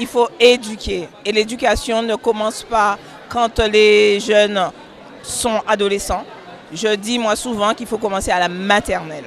il faut éduquer. Et l'éducation ne commence pas quand les jeunes sont adolescents. Je dis moi souvent qu'il faut commencer à la maternelle.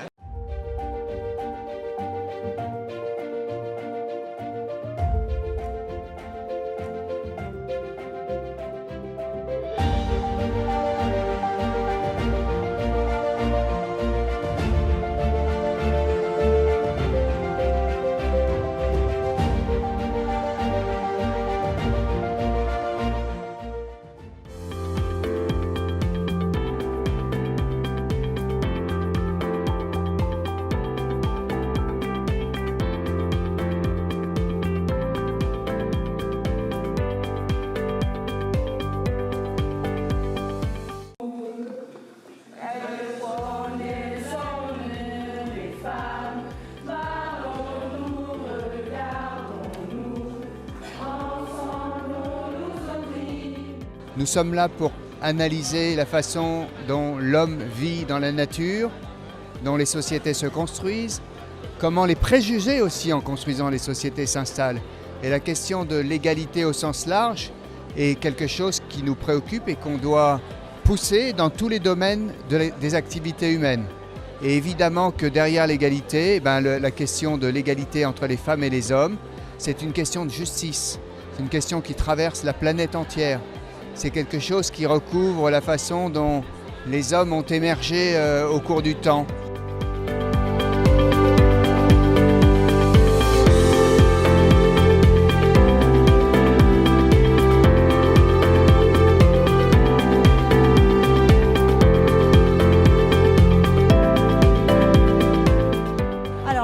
Nous sommes là pour analyser la façon dont l'homme vit dans la nature, dont les sociétés se construisent, comment les préjugés aussi en construisant les sociétés s'installent. Et la question de l'égalité au sens large est quelque chose qui nous préoccupe et qu'on doit pousser dans tous les domaines des activités humaines. Et évidemment que derrière l'égalité, la question de l'égalité entre les femmes et les hommes, c'est une question de justice. C'est une question qui traverse la planète entière. C'est quelque chose qui recouvre la façon dont les hommes ont émergé au cours du temps.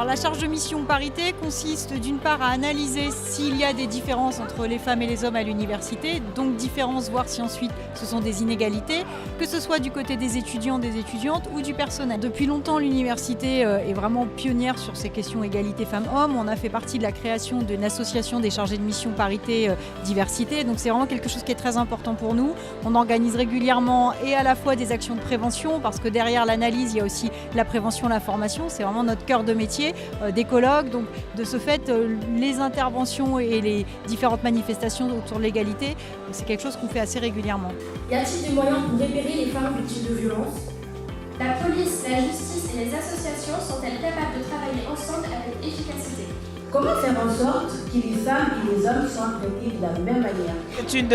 La charge de mission parité consiste d'une part à analyser s'il y a des différences entre les femmes et les hommes à l'université, donc différences, voir si ensuite ce sont des inégalités, que ce soit du côté des étudiants, des étudiantes ou du personnel. Depuis longtemps, l'université est vraiment pionnière sur ces questions égalité femmes-hommes. On a fait partie de la création d'une association des chargés de mission parité diversité, donc c'est vraiment quelque chose qui est très important pour nous. On organise régulièrement et à la fois des actions de prévention, parce que derrière l'analyse, il y a aussi la prévention, la formation, c'est vraiment notre cœur de métier. D'écologues, donc de ce fait les interventions et les différentes manifestations autour de l'égalité, c'est quelque chose qu'on fait assez régulièrement. Y a-t-il des moyens pour repérer les femmes victimes de violences? La police, la justice et les associations sont-elles capables de travailler ensemble avec efficacité? Comment faire en sorte que les femmes et les hommes soient traités de la même manière? C'est une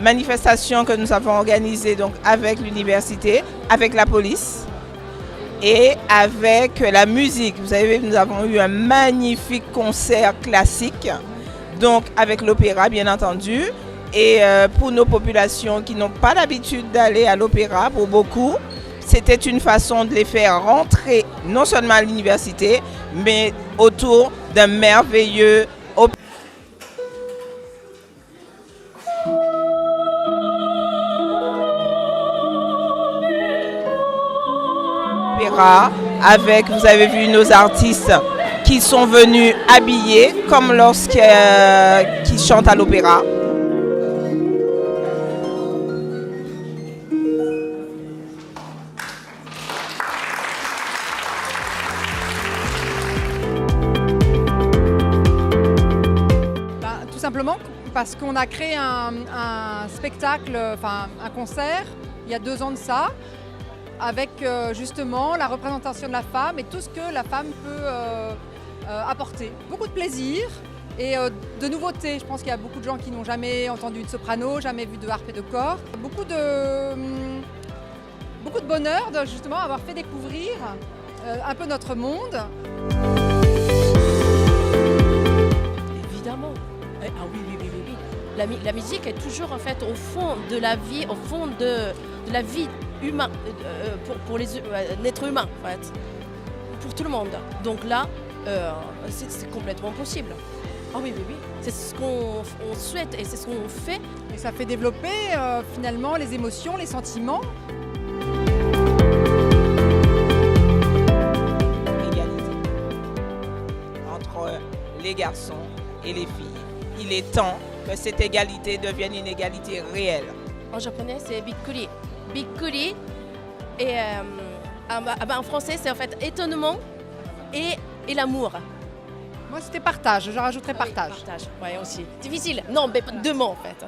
manifestation que nous avons organisée donc, avec l'université, avec la police et avec la musique. Vous savez, nous avons eu un magnifique concert classique, donc avec l'opéra bien entendu. Et pour nos populations qui n'ont pas l'habitude d'aller à l'opéra, pour beaucoup, c'était une façon de les faire rentrer non seulement à l'université, mais autour d'un merveilleux opéra. Avec, vous avez vu nos artistes qui sont venus habillés comme lorsqu'ils chantent à l'opéra. Tout simplement parce qu'on a créé un spectacle, enfin un concert, il y a 2 ans de ça, avec justement la représentation de la femme et tout ce que la femme peut apporter. Beaucoup de plaisir et de nouveautés. Je pense qu'il y a beaucoup de gens qui n'ont jamais entendu de soprano, jamais vu de harpe et de cor. Beaucoup de bonheur de justement avoir fait découvrir un peu notre monde. Évidemment. Ah oui. La musique est toujours en fait au fond de la vie, au fond de la vie humaine, pour les êtres humains en fait, pour tout le monde. Donc là, c'est complètement possible. Ah oui. C'est ce qu'on souhaite et c'est ce qu'on fait. Et ça fait développer finalement les émotions, les sentiments. Égalité entre les garçons et les filles. Il est temps que cette égalité devienne une égalité réelle. En japonais, c'est bikkuri. Bikkuri, et en français, c'est en fait étonnement et l'amour. Moi, c'était partage, je rajouterais partage. Oui, partage, oui aussi. Difficile. Non, mais deux mots en fait.